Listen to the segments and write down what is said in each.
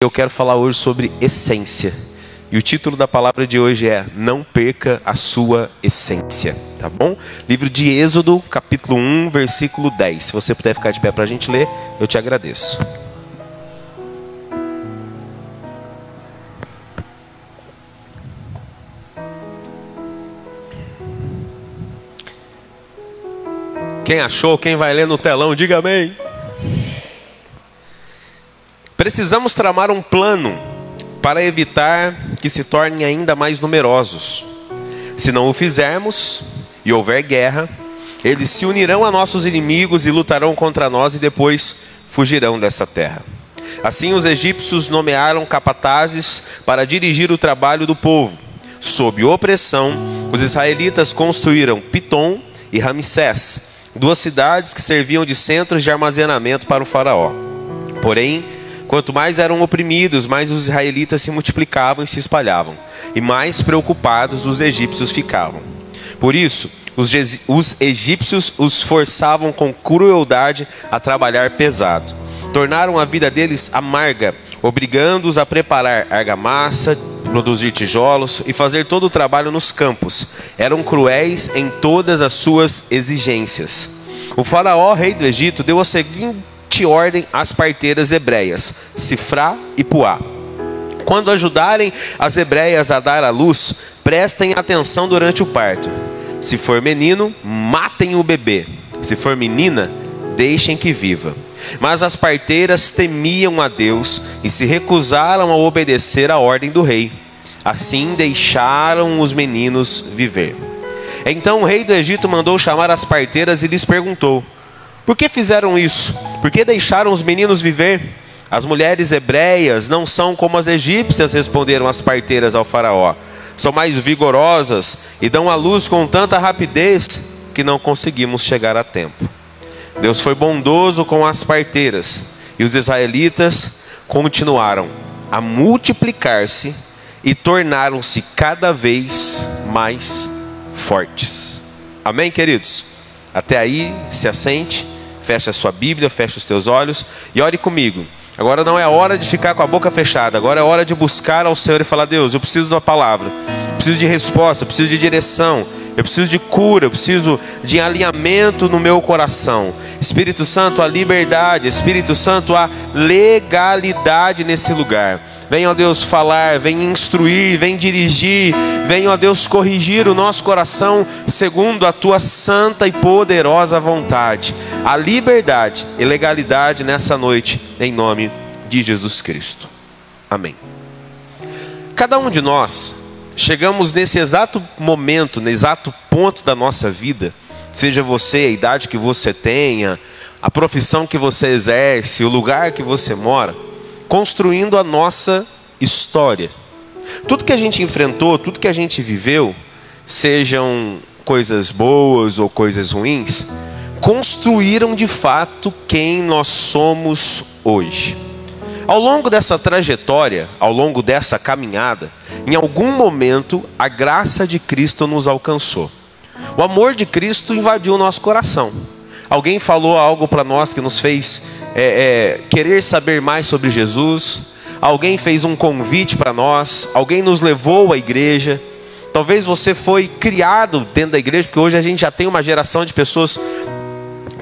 Eu quero falar hoje sobre essência. E o título da palavra de hoje é Não perca a sua essência, tá bom? Livro de Êxodo, capítulo 1, versículo 10. Se você puder ficar de pé para a gente ler, eu te agradeço. Quem achou, quem vai ler no telão, diga amém. Precisamos tramar um plano para evitar que se tornem ainda mais numerosos. Se não o fizermos e houver guerra, eles se unirão a nossos inimigos e lutarão contra nós e depois fugirão desta terra. Assim os egípcios nomearam capatazes para dirigir o trabalho do povo. Sob opressão, os israelitas construíram Pitom e Ramsés, duas cidades que serviam de centros de armazenamento para o faraó. Porém, quanto mais eram oprimidos, mais os israelitas se multiplicavam e se espalhavam, e mais preocupados os egípcios ficavam. Por isso, os egípcios os forçavam com crueldade a trabalhar pesado. Tornaram a vida deles amarga, obrigando-os a preparar argamassa, produzir tijolos e fazer todo o trabalho nos campos. Eram cruéis em todas as suas exigências. O faraó, rei do Egito, deu a seguinte ordem às parteiras hebreias, Sifrá e Puá: quando ajudarem as hebreias a dar à luz, prestem atenção durante o parto. Se for menino, matem o bebê. Se for menina, deixem que viva. Mas as parteiras temiam a Deus e se recusaram a obedecer à ordem do rei. Assim deixaram os meninos viver. Então o rei do Egito mandou chamar as parteiras e lhes perguntou: por que fizeram isso? Por que deixaram os meninos viver? As mulheres hebreias não são como as egípcias, responderam as parteiras ao faraó. São mais vigorosas e dão à luz com tanta rapidez que não conseguimos chegar a tempo. Deus foi bondoso com as parteiras e os israelitas continuaram a multiplicar-se e tornaram-se cada vez mais fortes. Amém, queridos? Até aí, se assente. Feche a sua Bíblia, feche os teus olhos e ore comigo. Agora não é hora de ficar com a boca fechada. Agora é hora de buscar ao Senhor e falar: Deus, eu preciso da palavra, eu preciso de resposta, eu preciso de direção, eu preciso de cura, eu preciso de alinhamento no meu coração. Espírito Santo, a liberdade. Espírito Santo, a legalidade nesse lugar. Venha, ó Deus, falar, venha instruir, venha dirigir, venha, ó Deus, corrigir o nosso coração segundo a tua santa e poderosa vontade. A liberdade e legalidade nessa noite, em nome de Jesus Cristo. Amém. Cada um de nós chegamos nesse exato momento, no exato ponto da nossa vida, seja você, a idade que você tenha, a profissão que você exerce, o lugar que você mora, construindo a nossa história. Tudo que a gente enfrentou, tudo que a gente viveu, sejam coisas boas ou coisas ruins, construíram de fato quem nós somos hoje. Ao longo dessa trajetória, ao longo dessa caminhada, em algum momento a graça de Cristo nos alcançou. O amor de Cristo invadiu o nosso coração. Alguém falou algo para nós que nos fez querer saber mais sobre Jesus. Alguém fez um convite para nós. Alguém nos levou à igreja. Talvez você foi criado dentro da igreja, porque hoje a gente já tem uma geração de pessoas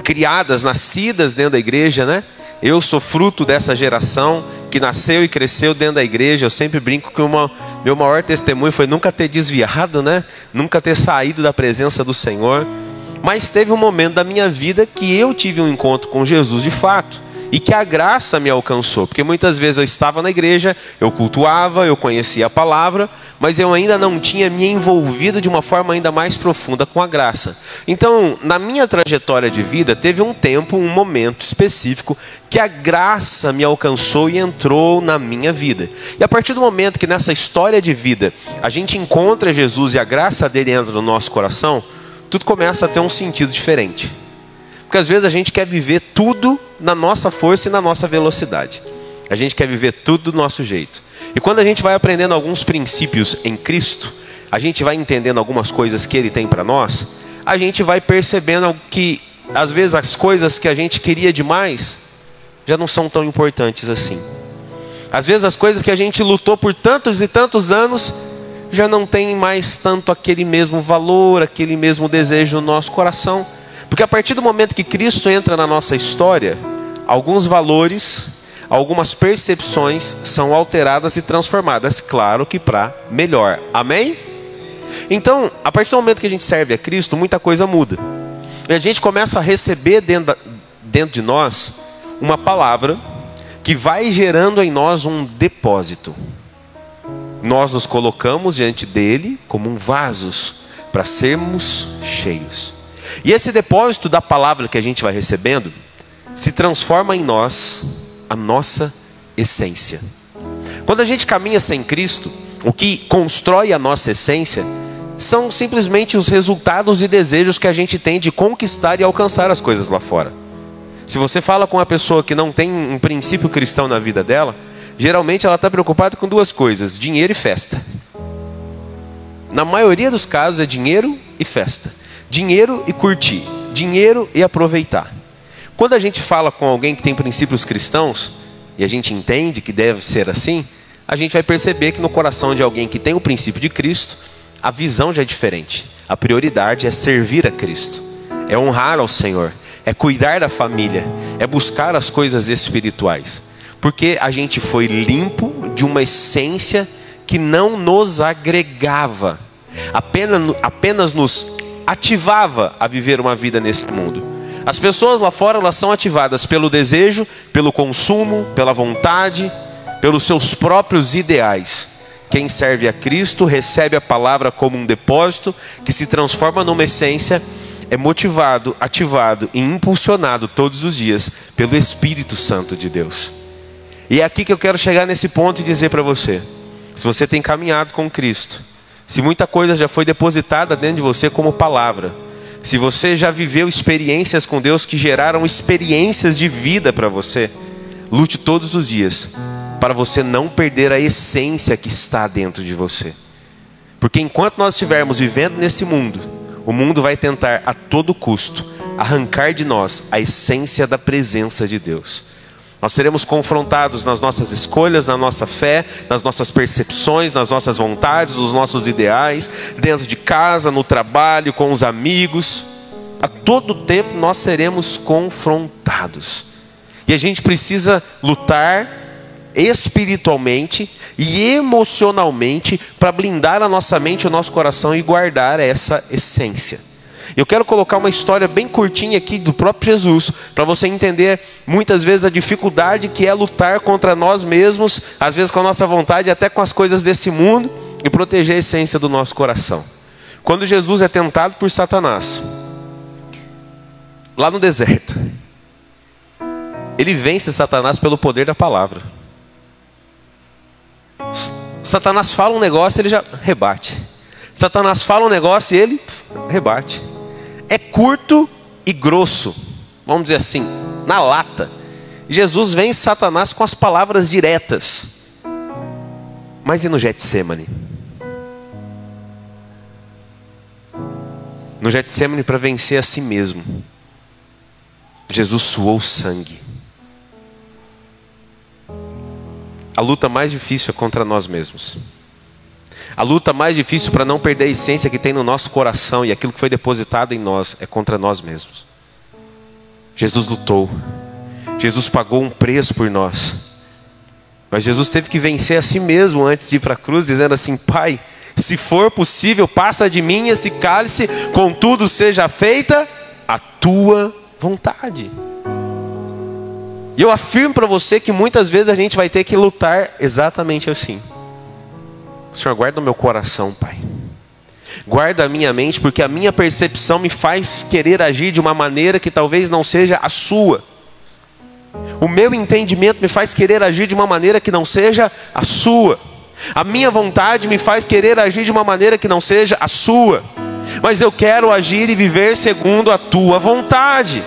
criadas, nascidas dentro da igreja, né? Eu sou fruto dessa geração que nasceu e cresceu dentro da igreja. Eu sempre brinco que meu maior testemunho foi nunca ter desviado, né? Nunca ter saído da presença do Senhor. Mas teve um momento da minha vida que eu tive um encontro com Jesus de fato, e que a graça me alcançou, porque muitas vezes eu estava na igreja, eu cultuava, eu conhecia a palavra, mas eu ainda não tinha me envolvido de uma forma ainda mais profunda com a graça. Então, na minha trajetória de vida, teve um tempo, um momento específico, que a graça me alcançou e entrou na minha vida. E a partir do momento que nessa história de vida, a gente encontra Jesus e a graça dele entra no nosso coração, tudo começa a ter um sentido diferente. Porque às vezes a gente quer viver tudo na nossa força e na nossa velocidade. A gente quer viver tudo do nosso jeito. E quando a gente vai aprendendo alguns princípios em Cristo, a gente vai entendendo algumas coisas que Ele tem para nós, a gente vai percebendo que às vezes as coisas que a gente queria demais já não são tão importantes assim. Às vezes as coisas que a gente lutou por tantos e tantos anos já não tem mais tanto aquele mesmo valor, aquele mesmo desejo no nosso coração. Porque a partir do momento que Cristo entra na nossa história, alguns valores, algumas percepções são alteradas e transformadas, claro que para melhor. Amém? Então, a partir do momento que a gente serve a Cristo, muita coisa muda. E a gente começa a receber dentro de nós uma palavra que vai gerando em nós um depósito. Nós nos colocamos diante dele como vasos para sermos cheios. E esse depósito da palavra que a gente vai recebendo se transforma em nós a nossa essência. Quando a gente caminha sem Cristo, o que constrói a nossa essência são simplesmente os resultados e desejos que a gente tem de conquistar e alcançar as coisas lá fora. Se você fala com uma pessoa que não tem um princípio cristão na vida dela, geralmente ela está preocupada com duas coisas: dinheiro e festa. Na maioria dos casos é dinheiro e festa. Dinheiro e curtir. Dinheiro e aproveitar. Quando a gente fala com alguém que tem princípios cristãos, e a gente entende que deve ser assim, a gente vai perceber que no coração de alguém que tem o princípio de Cristo, a visão já é diferente. A prioridade é servir a Cristo, é honrar ao Senhor, é cuidar da família, é buscar as coisas espirituais. Porque a gente foi limpo de uma essência que não nos agregava, apenas nos ativava a viver uma vida nesse mundo. As pessoas lá fora, elas são ativadas pelo desejo, pelo consumo, pela vontade, pelos seus próprios ideais. Quem serve a Cristo recebe a palavra como um depósito que se transforma numa essência, é motivado, ativado e impulsionado todos os dias pelo Espírito Santo de Deus. E é aqui que eu quero chegar nesse ponto e dizer para você: se você tem caminhado com Cristo, se muita coisa já foi depositada dentro de você como palavra, se você já viveu experiências com Deus que geraram experiências de vida para você, lute todos os dias para você não perder a essência que está dentro de você. Porque enquanto nós estivermos vivendo nesse mundo, o mundo vai tentar a todo custo arrancar de nós a essência da presença de Deus. Nós seremos confrontados nas nossas escolhas, na nossa fé, nas nossas percepções, nas nossas vontades, nos nossos ideais, dentro de casa, no trabalho, com os amigos. A todo tempo nós seremos confrontados. E a gente precisa lutar espiritualmente e emocionalmente para blindar a nossa mente e o nosso coração e guardar essa essência. Eu quero colocar uma história bem curtinha aqui do próprio Jesus, para você entender muitas vezes a dificuldade que é lutar contra nós mesmos, às vezes com a nossa vontade, até com as coisas desse mundo, e proteger a essência do nosso coração. Quando Jesus é tentado por Satanás, lá no deserto, ele vence Satanás pelo poder da palavra. Satanás fala um negócio, ele já rebate. Satanás fala um negócio e ele rebate. É curto e grosso, vamos dizer assim, na lata. Jesus vence Satanás com as palavras diretas. Mas e no Getsemane? No Getsemane, para vencer a si mesmo, Jesus suou sangue. A luta mais difícil é contra nós mesmos. A luta mais difícil para não perder a essência que tem no nosso coração e aquilo que foi depositado em nós é contra nós mesmos. Jesus lutou. Jesus pagou um preço por nós. Mas Jesus teve que vencer a si mesmo antes de ir para a cruz, dizendo assim: Pai, se for possível, passa de mim esse cálice, contudo seja feita a tua vontade. E eu afirmo para você que muitas vezes a gente vai ter que lutar exatamente assim. Senhor, guarda o meu coração, Pai. Guarda a minha mente, porque a minha percepção me faz querer agir de uma maneira que talvez não seja a sua. O meu entendimento me faz querer agir de uma maneira que não seja a sua. A minha vontade me faz querer agir de uma maneira que não seja a sua. Mas eu quero agir e viver segundo a tua vontade.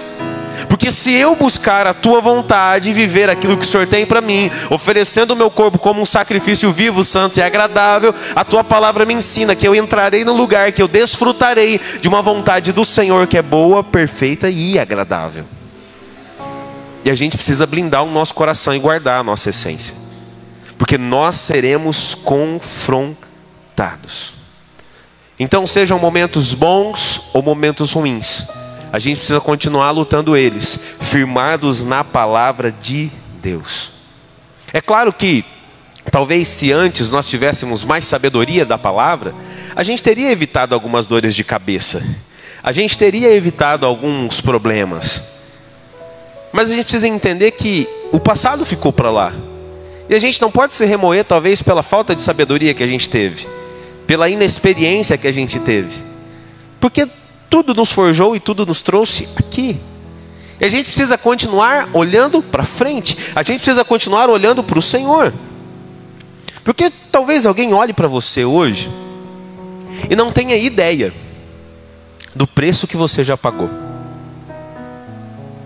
Porque se eu buscar a tua vontade e viver aquilo que o Senhor tem para mim, oferecendo o meu corpo como um sacrifício vivo, santo e agradável, a tua palavra me ensina que eu entrarei no lugar, que eu desfrutarei de uma vontade do Senhor que é boa, perfeita e agradável. E a gente precisa blindar o nosso coração e guardar a nossa essência. porque nós seremos confrontados. Então, sejam momentos bons ou momentos ruins, a gente precisa continuar lutando eles, firmados na palavra de Deus. É claro que, talvez se antes nós tivéssemos mais sabedoria da palavra, a gente teria evitado algumas dores de cabeça, a gente teria evitado alguns problemas. Mas a gente precisa entender que o passado ficou para lá. E a gente não pode se remoer, talvez, pela falta de sabedoria que a gente teve, pela inexperiência que a gente teve. Porque tudo nos forjou e tudo nos trouxe aqui. E a gente precisa continuar olhando para frente. A gente precisa continuar olhando para o Senhor. Porque talvez alguém olhe para você hoje e não tenha ideia do preço que você já pagou,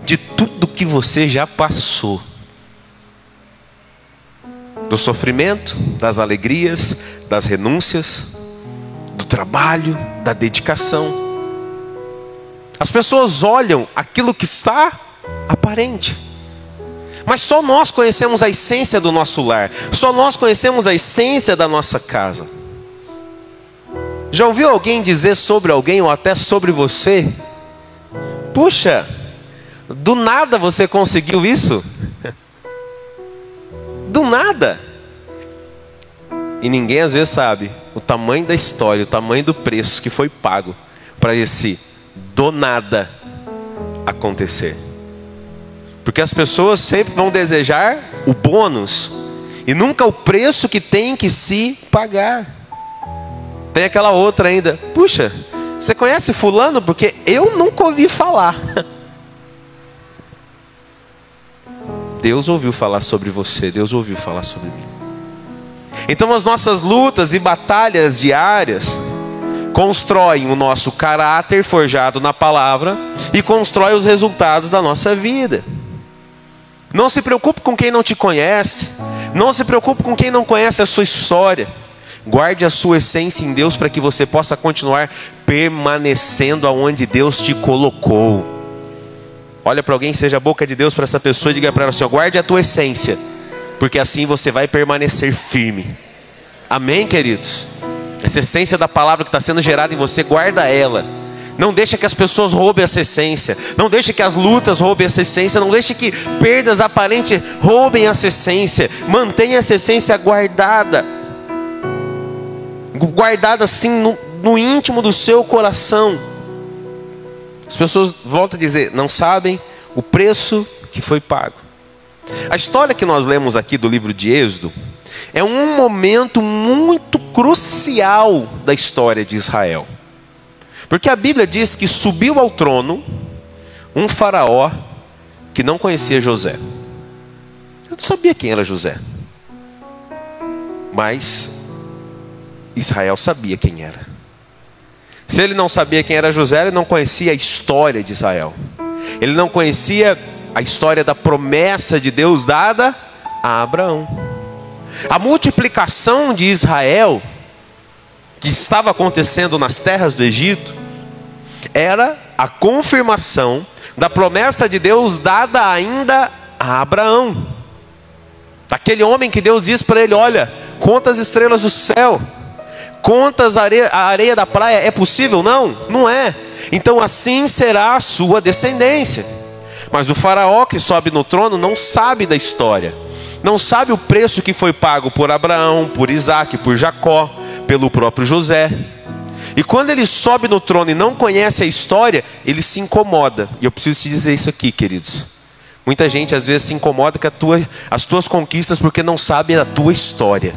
de tudo que você já passou, do sofrimento, das alegrias, das renúncias, do trabalho, da dedicação. As pessoas olham aquilo que está aparente, mas só nós conhecemos a essência do nosso lar, só nós conhecemos a essência da nossa casa. Já ouviu alguém dizer sobre alguém ou até sobre você: puxa, do nada você conseguiu isso? Do nada. E ninguém às vezes sabe o tamanho da história, o tamanho do preço que foi pago para esse do nada acontecer. Porque as pessoas sempre vão desejar o bônus e nunca o preço que tem que se pagar. Tem aquela outra ainda: puxa, você conhece fulano? Porque eu nunca ouvi falar. Deus ouviu falar sobre você, Deus ouviu falar sobre mim. Então as nossas lutas e batalhas diárias constroem o nosso caráter forjado na palavra e constrói os resultados da nossa vida. Não se preocupe com quem não te conhece, não se preocupe com quem não conhece a sua história. Guarde a sua essência em Deus para que você possa continuar permanecendo aonde Deus te colocou. Olha para alguém, seja a boca de Deus para essa pessoa e diga para ela assim: guarde a tua essência, porque assim você vai permanecer firme. Amém, queridos? Essa essência da palavra que está sendo gerada em você, guarda ela. Não deixa que as pessoas roubem essa essência, não deixa que as lutas roubem essa essência, não deixa que perdas aparentes roubem essa essência. Mantenha essa essência guardada, guardada assim no íntimo do seu coração. As pessoas, volto a dizer, não sabem o preço que foi pago. A história que nós lemos aqui do livro de Êxodo é um momento muito crucial da história de Israel. Porque a Bíblia diz que subiu ao trono um faraó que não conhecia José. Eu não sabia quem era José, mas Israel sabia quem era. Se ele não sabia quem era José, ele não conhecia a história de Israel. Ele não conhecia a história da promessa de Deus dada a Abraão. A multiplicação de Israel, que estava acontecendo nas terras do Egito, era a confirmação da promessa de Deus dada ainda a Abraão. Daquele homem que Deus disse para ele: olha, conta as estrelas do céu, conta a areia da praia. É possível? Não, não é. Então assim será a sua descendência. Mas o faraó que sobe no trono não sabe da história, não sabe o preço que foi pago por Abraão, por Isaac, por Jacó, pelo próprio José. E quando ele sobe no trono e não conhece a história, ele se incomoda. E eu preciso te dizer isso aqui, queridos. Muita gente às vezes se incomoda com as tuas conquistas porque não sabe a tua história.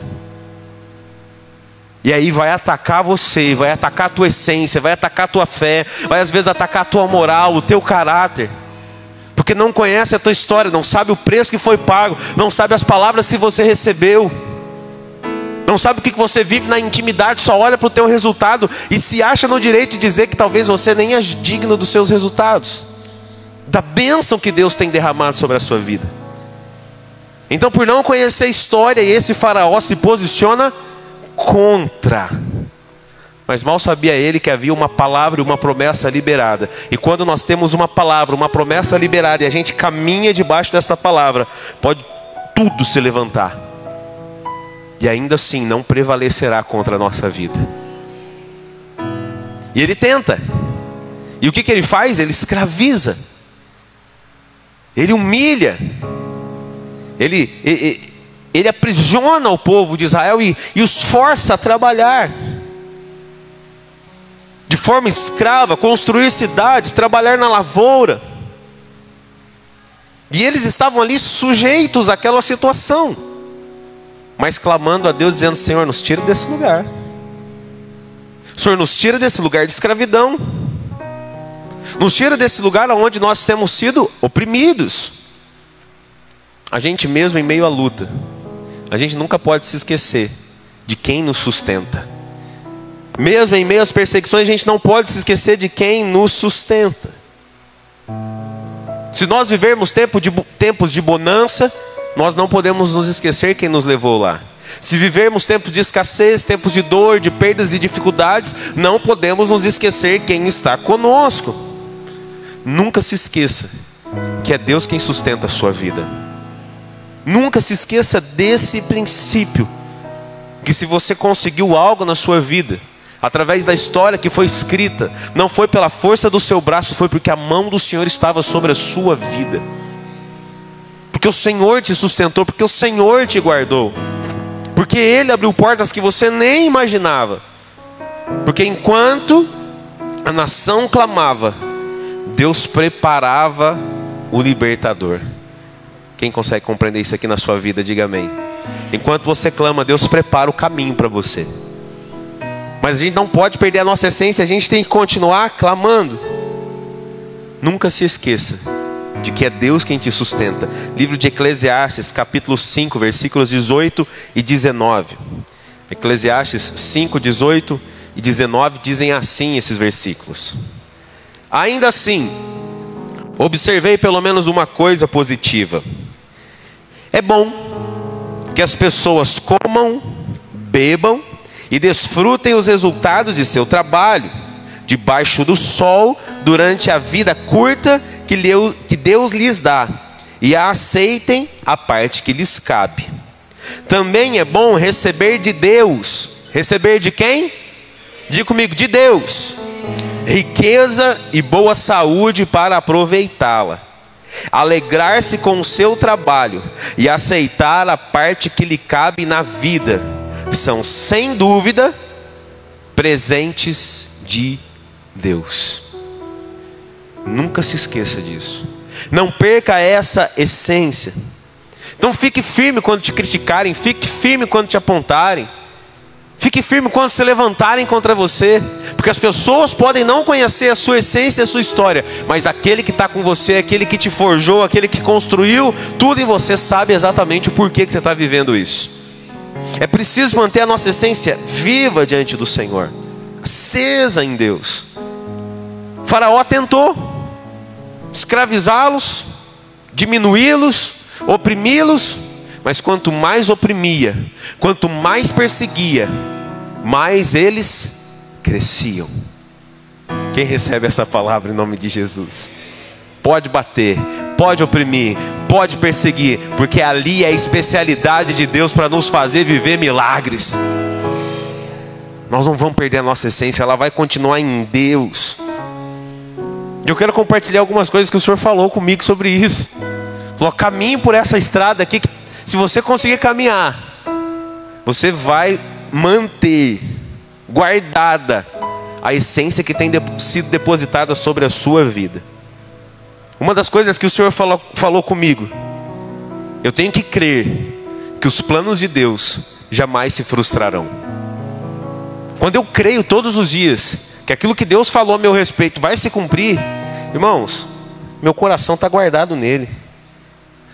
E aí vai atacar você, vai atacar a tua essência, vai atacar a tua fé, vai às vezes atacar a tua moral, o teu caráter. Porque não conhece a tua história, não sabe o preço que foi pago, não sabe as palavras que você recebeu, não sabe o que você vive na intimidade, só olha para o teu resultado e se acha no direito de dizer que talvez você nem é digno dos seus resultados, da bênção que Deus tem derramado sobre a sua vida. Então, por não conhecer a história, esse faraó se posiciona contra. Mas mal sabia ele que havia uma palavra e uma promessa liberada. E quando nós temos uma palavra, uma promessa liberada, e a gente caminha debaixo dessa palavra, pode tudo se levantar. e ainda assim não prevalecerá contra a nossa vida. E ele tenta. E o que ele faz? Ele escraviza. Ele humilha. Ele aprisiona o povo de Israel e os força a trabalhar de forma escrava, construir cidades, trabalhar na lavoura. E eles estavam ali sujeitos àquela situação, mas clamando a Deus, dizendo: Senhor, nos tira desse lugar. Senhor, nos tira desse lugar de escravidão. Nos tira desse lugar onde nós temos sido oprimidos. A gente mesmo em meio à luta, a gente nunca pode se esquecer de quem nos sustenta. Mesmo em meio às perseguições, a gente não pode se esquecer de quem nos sustenta. Se nós vivermos tempos de bonança, nós não podemos nos esquecer quem nos levou lá. Se vivermos tempos de escassez, tempos de dor, de perdas e dificuldades, não podemos nos esquecer quem está conosco. Nunca se esqueça que é Deus quem sustenta a sua vida. Nunca se esqueça desse princípio, que se você conseguiu algo na sua vida, através da história que foi escrita, não foi pela força do seu braço, foi porque a mão do Senhor estava sobre a sua vida. Porque o Senhor te sustentou, porque o Senhor te guardou, porque Ele abriu portas que você nem imaginava. Porque enquanto a nação clamava, Deus preparava o libertador. Quem consegue compreender isso aqui na sua vida, diga amém. Enquanto você clama, Deus prepara o caminho para você. Mas a gente não pode perder a nossa essência, a gente tem que continuar clamando. Nunca se esqueça de que é Deus quem te sustenta. Livro de Eclesiastes, capítulo 5, versículos 18 e 19. Eclesiastes 5, 18 e 19 dizem assim esses versículos: ainda assim, observei pelo menos uma coisa positiva. É bom que as pessoas comam, bebam e desfrutem os resultados de seu trabalho, debaixo do sol, durante a vida curta que Deus lhes dá, e a aceitem a parte que lhes cabe. Também é bom receber de Deus. Receber de quem? Diga comigo, de Deus. Riqueza e boa saúde para aproveitá-la. Alegrar-se com o seu trabalho e aceitar a parte que lhe cabe na vida são, sem dúvida, presentes de Deus. Nunca se esqueça disso. Não perca essa essência. Então fique firme quando te criticarem, fique firme quando te apontarem, fique firme quando se levantarem contra você, porque as pessoas podem não conhecer a sua essência e a sua história, mas aquele que está com você, aquele que te forjou, aquele que construiu tudo em você, sabe exatamente o porquê que você está vivendo isso. É preciso manter a nossa essência viva diante do Senhor, acesa em Deus. Faraó tentou escravizá-los, diminuí-los, oprimi-los, mas quanto mais oprimia, quanto mais perseguia, mais eles cresciam. Quem recebe essa palavra em nome de Jesus? Pode bater, pode oprimir, pode perseguir, porque ali é a especialidade de Deus para nos fazer viver milagres. Nós não vamos perder a nossa essência, ela vai continuar em Deus. Eu quero compartilhar algumas coisas que o Senhor falou comigo sobre isso. Falou: caminhe por essa estrada aqui, que se você conseguir caminhar, você vai manter guardada a essência que tem sido depositada sobre a sua vida. Uma das coisas que o Senhor falou comigo: eu tenho que crer que os planos de Deus jamais se frustrarão. Quando eu creio todos os dias que aquilo que Deus falou a meu respeito vai se cumprir, irmãos, meu coração está guardado nele.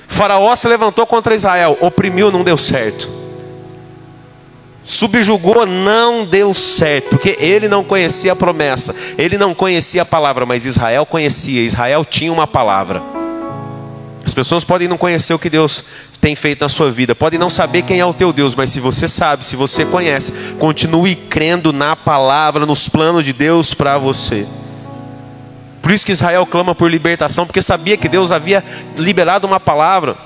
Faraó se levantou contra Israel, oprimiu, não deu certo. Subjugou, não deu certo, porque ele não conhecia a promessa, ele não conhecia a palavra, mas Israel conhecia, Israel tinha uma palavra. As pessoas podem não conhecer o que Deus tem feito na sua vida, podem não saber quem é o teu Deus, mas se você sabe, se você conhece, continue crendo na palavra, nos planos de Deus para você. Por isso que Israel clama por libertação, porque sabia que Deus havia liberado uma palavra.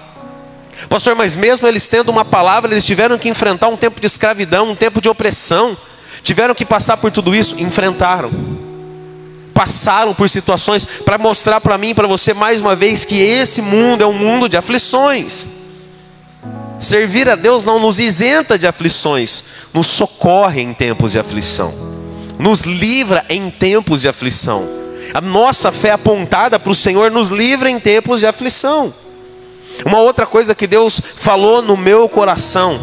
Pastor, mas mesmo eles tendo uma palavra, eles tiveram que enfrentar um tempo de escravidão, um tempo de opressão. Tiveram que passar por tudo isso, enfrentaram. Passaram por situações para mostrar para mim e para você mais uma vez que esse mundo é um mundo de aflições. Servir a Deus não nos isenta de aflições, nos socorre em tempos de aflição, nos livra em tempos de aflição. A nossa fé apontada para o Senhor nos livra em tempos de aflição. Uma outra coisa que Deus falou no meu coração: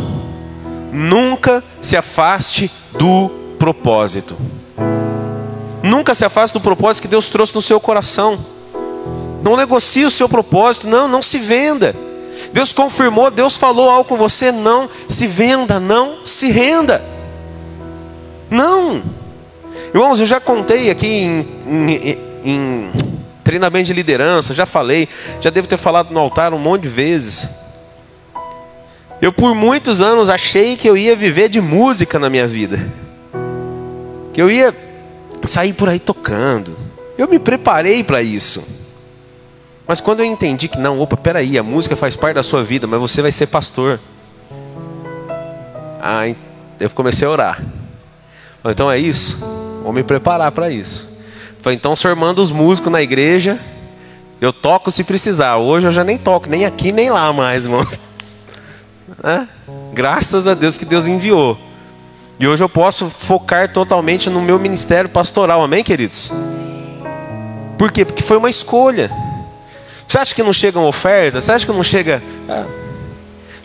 nunca se afaste do propósito. Nunca se afaste do propósito que Deus trouxe no seu coração. Não negocie o seu propósito, não se venda. Deus confirmou, Deus falou algo com você, não se venda, não se renda. Não. Irmãos, eu já contei aqui em treinamento de liderança, já falei, já devo ter falado no altar um monte de vezes. Eu por muitos anos achei que eu ia viver de música na minha vida, que eu ia sair por aí tocando. Eu me preparei para isso. Mas quando eu entendi que não, peraí, a música faz parte da sua vida, mas você vai ser pastor. Eu comecei a orar. Falei, então é isso? Vou me preparar para isso. Falei, então o senhor manda os músicos na igreja, eu toco se precisar. Hoje eu já nem toco, nem aqui nem lá mais, irmãos. Graças a Deus que Deus enviou. E hoje eu posso focar totalmente no meu ministério pastoral, amém, queridos? Por quê? Porque foi uma escolha. Você acha que não chegam ofertas? Você acha que não chega...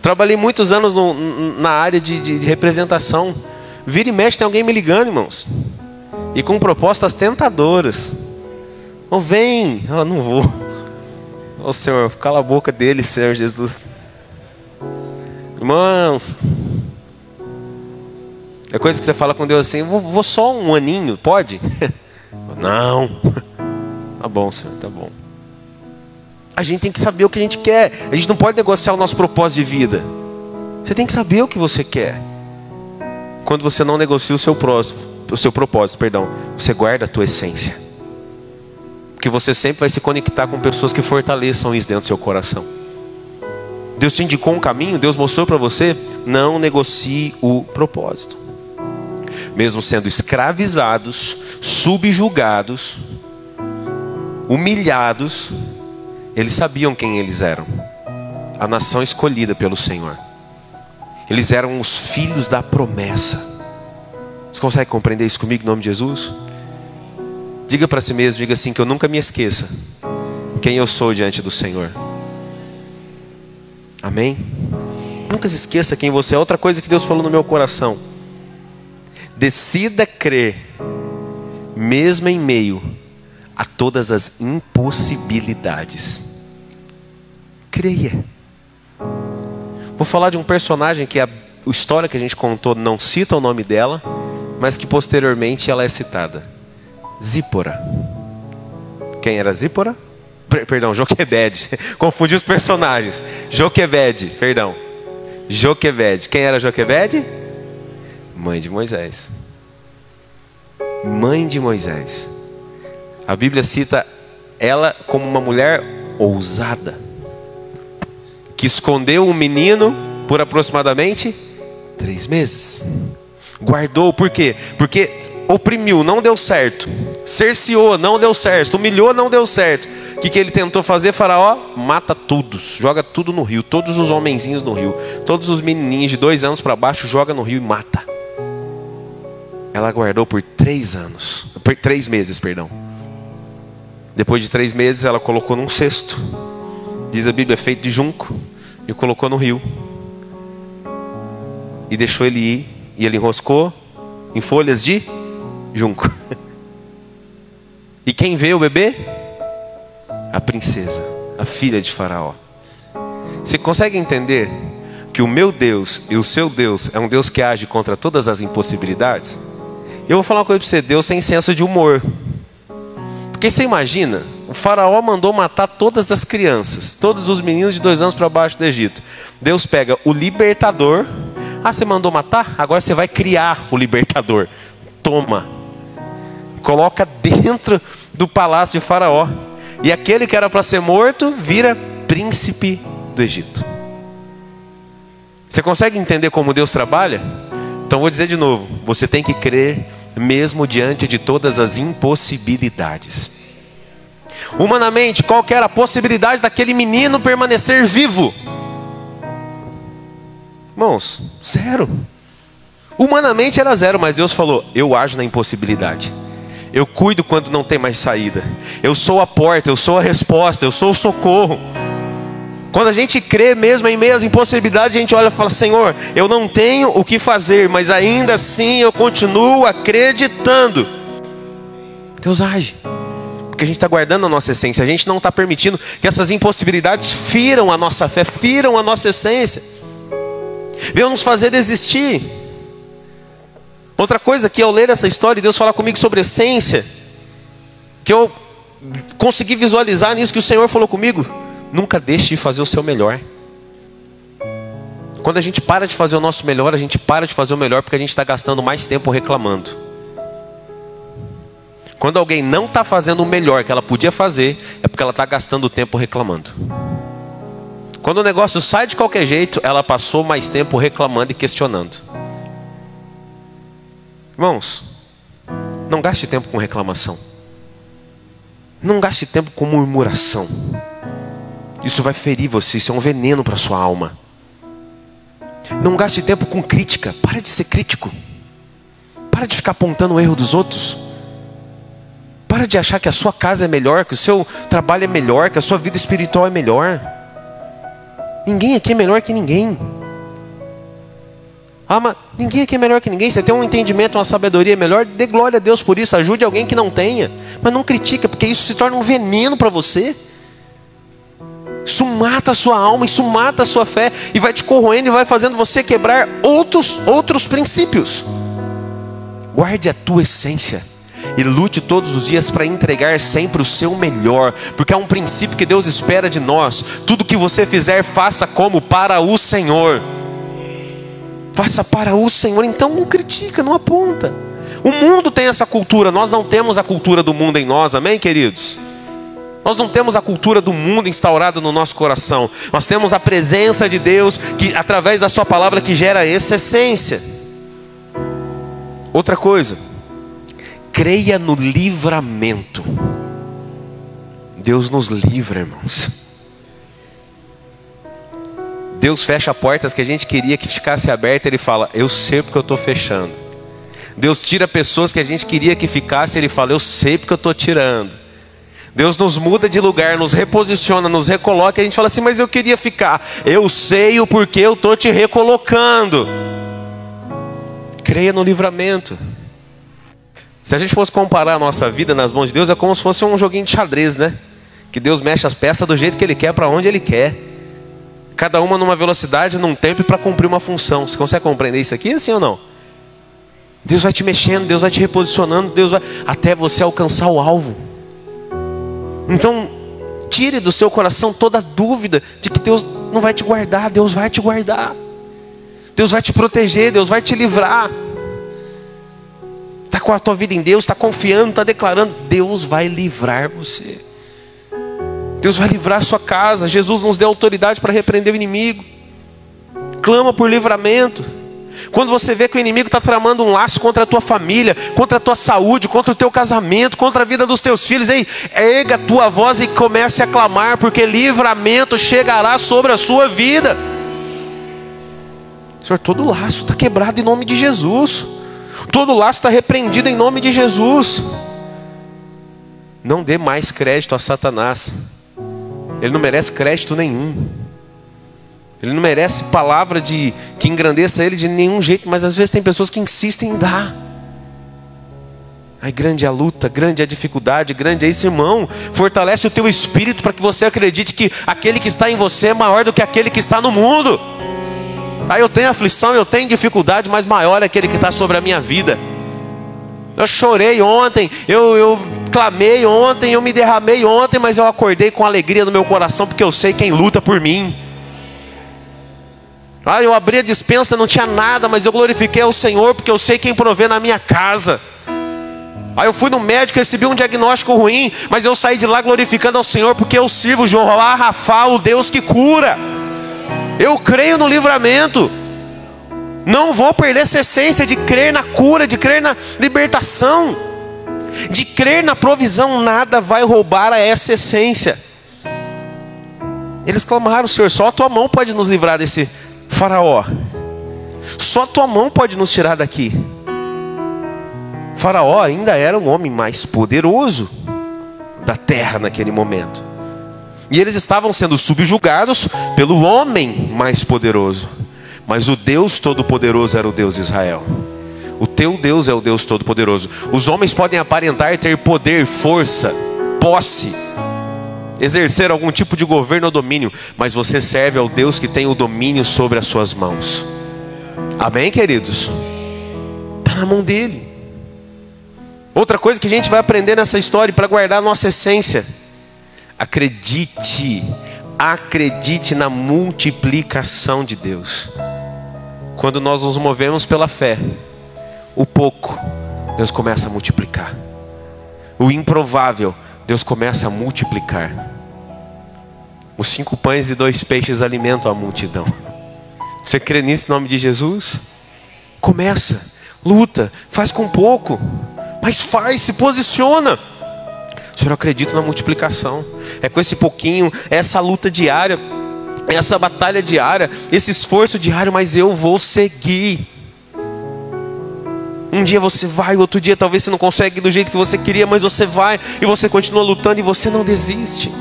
Trabalhei muitos anos na área de representação. Vira e mexe tem alguém me ligando, irmãos. E com propostas tentadoras. Vem. Não vou. Senhor, cala a boca dele, Senhor Jesus. Irmãos, é coisa que você fala com Deus assim: vou só um aninho, pode? Não. Tá bom, Senhor, tá bom. A gente tem que saber o que a gente quer. A gente não pode negociar o nosso propósito de vida. Você tem que saber o que você quer. Quando você não negocia o seu propósito, você guarda a tua essência. Porque você sempre vai se conectar com pessoas que fortaleçam isso dentro do seu coração. Deus te indicou um caminho, Deus mostrou para você, não negocie o propósito. Mesmo sendo escravizados, subjugados, humilhados, eles sabiam quem eles eram. A nação escolhida pelo Senhor. Eles eram os filhos da promessa. Você consegue compreender isso comigo em nome de Jesus? Diga para si mesmo, diga assim: que eu nunca me esqueça quem eu sou diante do Senhor. Amém? Nunca se esqueça quem você é. Outra coisa que Deus falou no meu coração: decida crer, mesmo em meio a todas as impossibilidades. Creia. Vou falar de um personagem que a história que a gente contou não cita o nome dela, mas que posteriormente ela é citada. Zípora. Quem era Zípora? Perdão, Joquebede. Confundi os personagens. Joquebede, perdão. Joquebede. Quem era Joquebede? Mãe de Moisés. Mãe de Moisés. A Bíblia cita ela como uma mulher ousada, que escondeu um menino por aproximadamente 3 meses. Guardou, por quê? Porque oprimiu, não deu certo. Cerceou, não deu certo. Humilhou, não deu certo. O que ele tentou fazer? Faraó mata todos, joga tudo no rio, todos os homenzinhos no rio, todos os menininhos de 2 anos para baixo, joga no rio e mata. Ela guardou por 3 meses. Depois de 3 meses ela colocou num cesto, diz a Bíblia, feito de junco, e colocou no rio. E deixou ele ir, e ele enroscou em folhas de junco. E quem vê o bebê? A princesa, a filha de Faraó. Você consegue entender que o meu Deus e o seu Deus é um Deus que age contra todas as impossibilidades? Eu vou falar uma coisa para você: Deus tem senso de humor. Porque você imagina, o Faraó mandou matar todas as crianças, todos os meninos de 2 anos para baixo do Egito. Deus pega o libertador. Você mandou matar? Agora você vai criar o libertador. Toma. Coloca dentro do palácio de Faraó. E aquele que era para ser morto vira príncipe do Egito. Você consegue entender como Deus trabalha? Então vou dizer de novo, você tem que crer mesmo diante de todas as impossibilidades. Humanamente, qual que era a possibilidade daquele menino permanecer vivo? Irmãos, zero. Humanamente era zero, mas Deus falou, eu ajo na impossibilidade. Eu cuido quando não tem mais saída. Eu sou a porta, eu sou a resposta, eu sou o socorro. Quando a gente crê mesmo em meio às impossibilidades, a gente olha e fala, Senhor, eu não tenho o que fazer, mas ainda assim eu continuo acreditando. Deus age. Porque a gente está guardando a nossa essência. A gente não está permitindo que essas impossibilidades firam a nossa fé, firam a nossa essência. Venham nos fazer desistir. Outra coisa que ao ler essa história e Deus falar comigo sobre essência, que eu consegui visualizar nisso que o Senhor falou comigo, nunca deixe de fazer o seu melhor. Quando a gente para de fazer o nosso melhor, a gente para de fazer o melhor porque a gente está gastando mais tempo reclamando. Quando alguém não está fazendo o melhor que ela podia fazer, é porque ela está gastando tempo reclamando. Quando o negócio sai de qualquer jeito, ela passou mais tempo reclamando e questionando. Irmãos, não gaste tempo com reclamação. Não gaste tempo com murmuração. Isso vai ferir você, isso é um veneno para a sua alma. Não gaste tempo com crítica. Para de ser crítico. Para de ficar apontando o erro dos outros. Para de achar que a sua casa é melhor, que o seu trabalho é melhor, que a sua vida espiritual é melhor. Ninguém aqui é melhor que ninguém. Ah, mas ninguém aqui é melhor que ninguém. Você tem um entendimento, uma sabedoria melhor, dê glória a Deus por isso. Ajude alguém que não tenha. Mas não critica, porque isso se torna um veneno para você. Isso mata a sua alma, isso mata a sua fé. E vai te corroendo e vai fazendo você quebrar outros princípios. Guarde a tua essência. E lute todos os dias para entregar sempre o seu melhor. Porque há um princípio que Deus espera de nós. Tudo que você fizer, faça como para o Senhor. Faça para o Senhor. Então não critica, não aponta. O mundo tem essa cultura. Nós não temos a cultura do mundo em nós. Amém, queridos? Nós não temos a cultura do mundo instaurada no nosso coração. Nós temos a presença de Deus que, através da sua palavra, que gera essa essência. Outra coisa, creia no livramento. Deus nos livra, irmãos. Deus fecha portas que a gente queria que ficasse aberta. Ele fala, eu sei porque eu estou fechando. Deus tira pessoas que a gente queria que ficasse. Ele fala, eu sei porque eu estou tirando. Deus nos muda de lugar, nos reposiciona, nos recoloca. E a gente fala assim, mas eu queria ficar. Eu sei o porquê eu estou te recolocando. Creia no livramento. Se a gente fosse comparar a nossa vida nas mãos de Deus, é como se fosse um joguinho de xadrez, né? Que Deus mexe as peças do jeito que Ele quer, para onde Ele quer. Cada uma numa velocidade, num tempo, para cumprir uma função. Você consegue compreender isso aqui, assim ou não? Deus vai te mexendo, Deus vai te reposicionando, Deus vai até você alcançar o alvo. Então, tire do seu coração toda dúvida de que Deus não vai te guardar. Deus vai te guardar. Deus vai te proteger, Deus vai te livrar. Está com a tua vida em Deus, está confiando, está declarando, Deus vai livrar você. Deus vai livrar a sua casa. Jesus nos deu autoridade para repreender o inimigo. Clama por livramento. Quando você vê que o inimigo está tramando um laço contra a tua família, contra a tua saúde, contra o teu casamento, contra a vida dos teus filhos, ei, erga a tua voz e comece a clamar, porque livramento chegará sobre a sua vida. Senhor, todo laço está quebrado em nome de Jesus. Todo laço está repreendido em nome de Jesus. Não dê mais crédito a Satanás. Ele não merece crédito nenhum. Ele não merece palavra que engrandeça ele de nenhum jeito. Mas às vezes tem pessoas que insistem em dar. Aí grande é a luta, grande é a dificuldade, grande é isso, irmão. Fortalece o teu espírito para que você acredite que aquele que está em você é maior do que aquele que está no mundo. Aí eu tenho aflição, eu tenho dificuldade, mas maior é aquele que está sobre a minha vida. Eu chorei ontem, eu clamei ontem, eu me derramei ontem, mas eu acordei com alegria no meu coração, porque eu sei quem luta por mim. Ah, eu abri a despensa, não tinha nada, mas eu glorifiquei ao Senhor, porque eu sei quem provê na minha casa. Aí eu fui no médico, recebi um diagnóstico ruim, mas eu saí de lá glorificando ao Senhor, porque eu sirvo Jeová Rafa, o Deus que cura. Eu creio no livramento. Não vou perder essa essência de crer na cura, de crer na libertação, de crer na provisão. Nada vai roubar essa essência. Eles clamaram: Senhor, só a tua mão pode nos livrar desse faraó. Só a tua mão pode nos tirar daqui. Faraó ainda era o homem mais poderoso da terra naquele momento. E eles estavam sendo subjugados pelo homem mais poderoso. Mas o Deus Todo-Poderoso era o Deus de Israel. O teu Deus é o Deus Todo-Poderoso. Os homens podem aparentar ter poder, força, posse, exercer algum tipo de governo ou domínio, mas você serve ao Deus que tem o domínio sobre as suas mãos. Amém, queridos? Está na mão dele. Outra coisa que a gente vai aprender nessa história para guardar a nossa essência: acredite na multiplicação de Deus. Quando nós nos movemos pela fé, o pouco, Deus começa a multiplicar. O improvável, Deus começa a multiplicar. Os 5 pães e 2 peixes alimentam a multidão. Você crê nisso em nome de Jesus? Começa, luta, faz com pouco, mas faz, se posiciona. Senhor, eu acredito na multiplicação. É com esse pouquinho, essa luta diária, essa batalha diária, esse esforço diário, mas eu vou seguir. Um dia você vai, outro dia talvez você não consegue do jeito que você queria, mas você vai e você continua lutando e você não desiste.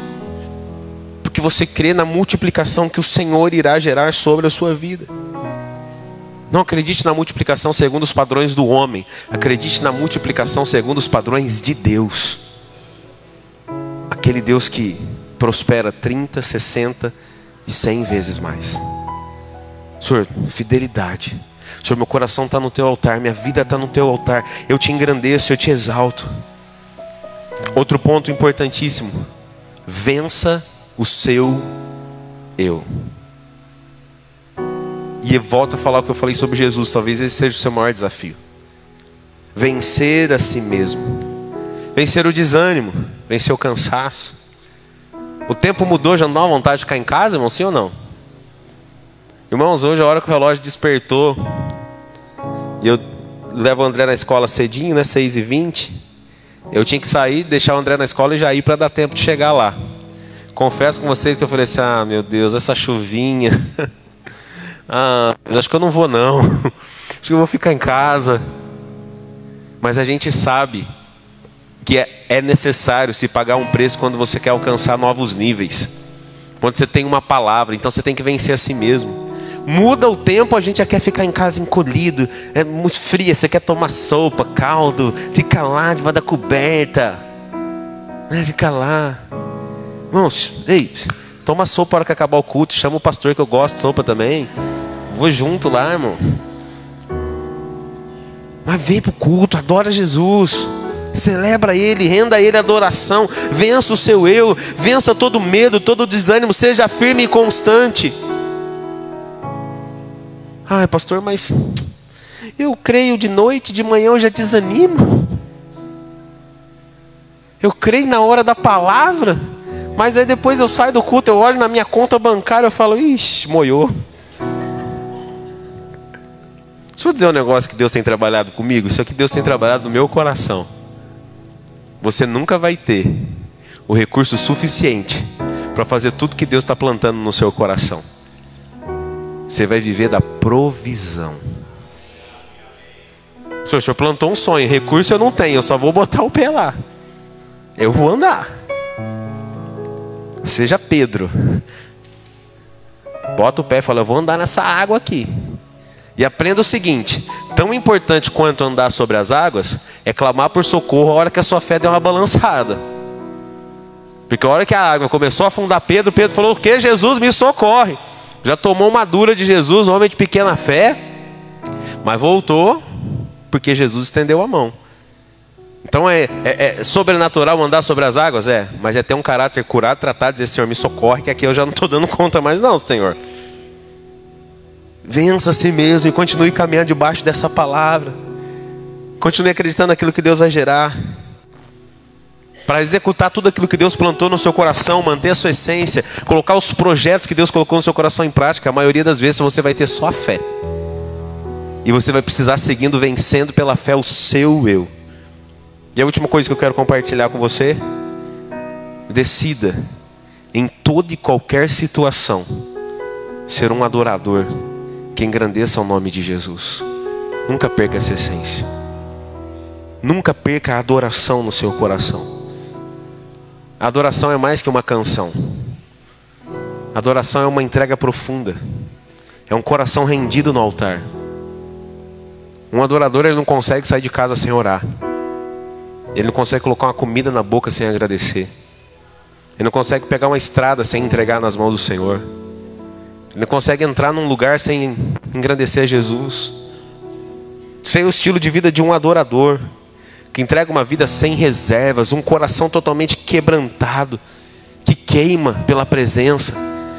Porque você crê na multiplicação que o Senhor irá gerar sobre a sua vida. Não acredite na multiplicação segundo os padrões do homem. Acredite na multiplicação segundo os padrões de Deus. Aquele Deus que prospera 30, 60 e 100 vezes mais. Senhor, fidelidade. Senhor, meu coração está no teu altar, minha vida está no teu altar. Eu te engrandeço, eu te exalto. Outro ponto importantíssimo: vença o seu eu. E volto a falar o que eu falei sobre Jesus. Talvez esse seja o seu maior desafio: vencer a si mesmo, vencer o desânimo, vencer o cansaço. O tempo mudou, já não dá uma vontade de ficar em casa, irmão? Sim ou não? Irmãos, hoje a hora que o relógio despertou e eu levo o André na escola cedinho, né, 6h20, eu tinha que sair, deixar o André na escola e já ir para dar tempo de chegar lá. Confesso com vocês que eu falei assim: ah, meu Deus, essa chuvinha. Ah, acho que eu não vou não. Acho que eu vou ficar em casa. Mas a gente sabe que é necessário se pagar um preço quando você quer alcançar novos níveis. Quando você tem uma palavra, então você tem que vencer a si mesmo. Muda o tempo, a gente já quer ficar em casa encolhido, é muito fria, você quer tomar sopa, caldo, fica lá debaixo da coberta, fica lá. Irmãos, ei, toma sopa na hora que acabar o culto, chama o pastor que eu gosto de sopa também. Vou junto lá, irmão. Mas vem pro culto, adora Jesus, celebra Ele, renda a Ele adoração, vença o seu eu, vença todo medo, todo desânimo, seja firme e constante. Ai, pastor, mas eu creio de noite, de manhã eu já desanimo. Eu creio na hora da palavra, mas aí depois eu saio do culto, eu olho na minha conta bancária, eu falo: ixi, moiou. Deixa eu dizer um negócio que Deus tem trabalhado comigo. Isso aqui Deus tem trabalhado no meu coração. Você nunca vai ter o recurso suficiente para fazer tudo que Deus está plantando no seu coração. Você vai viver da provisão. O senhor plantou um sonho, recurso eu não tenho, eu só vou botar o pé lá. Eu vou andar. Seja Pedro. Bota o pé e fala: eu vou andar nessa água aqui. E aprenda o seguinte: tão importante quanto andar sobre as águas é clamar por socorro a hora que a sua fé der uma balançada. Porque a hora que a água começou a afundar Pedro, Pedro falou: o que? Jesus, me socorre. Já tomou uma dura de Jesus, um homem de pequena fé, mas voltou porque Jesus estendeu a mão. Então é sobrenatural andar sobre as águas? Mas é ter um caráter curado, tratar de dizer: Senhor, me socorre, que aqui eu já não estou dando conta mais não, Senhor. Vença a si mesmo e continue caminhando debaixo dessa palavra. Continue acreditando naquilo que Deus vai gerar. Para executar tudo aquilo que Deus plantou no seu coração, manter a sua essência, colocar os projetos que Deus colocou no seu coração em prática, a maioria das vezes você vai ter só a fé. E você vai precisar seguindo, vencendo pela fé o seu eu. E a última coisa que eu quero compartilhar com você: decida, em toda e qualquer situação, ser um adorador que engrandeça o nome de Jesus. Nunca perca essa essência. Nunca perca a adoração no seu coração. A adoração é mais que uma canção. A adoração é uma entrega profunda. É um coração rendido no altar. Um adorador, ele não consegue sair de casa sem orar. Ele não consegue colocar uma comida na boca sem agradecer. Ele não consegue pegar uma estrada sem entregar nas mãos do Senhor. Ele não consegue entrar num lugar sem engrandecer a Jesus. Sei o estilo de vida de um adorador, que entrega uma vida sem reservas, um coração totalmente quebrantado, que queima pela presença,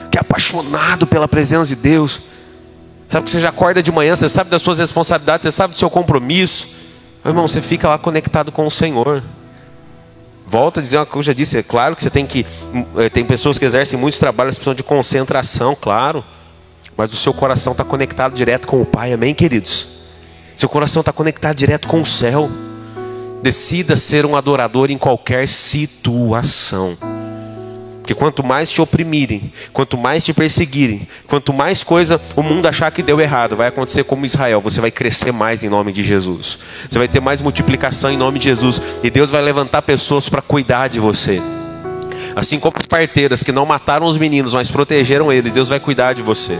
que é apaixonado pela presença de Deus. Sabe que você já acorda de manhã, você sabe das suas responsabilidades, você sabe do seu compromisso. Meu irmão, você fica lá conectado com o Senhor. Volto a dizer uma coisa que eu já disse, é claro que você tem pessoas que exercem muitos trabalhos, precisam de concentração, claro. Mas o seu coração está conectado direto com o Pai, amém, queridos? Seu coração está conectado direto com o céu. Decida ser um adorador em qualquer situação. Porque quanto mais te oprimirem, quanto mais te perseguirem, quanto mais coisa o mundo achar que deu errado, vai acontecer como Israel. Você vai crescer mais em nome de Jesus. Você vai ter mais multiplicação em nome de Jesus. E Deus vai levantar pessoas para cuidar de você. Assim como as parteiras que não mataram os meninos, mas protegeram eles, Deus vai cuidar de você.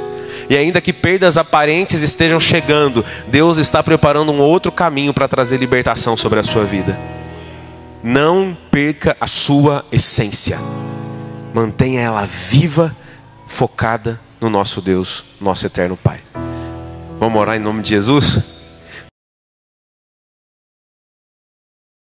E ainda que perdas aparentes estejam chegando, Deus está preparando um outro caminho para trazer libertação sobre a sua vida. Não perca a sua essência. Mantenha ela viva, focada no nosso Deus, nosso eterno Pai. Vamos orar em nome de Jesus?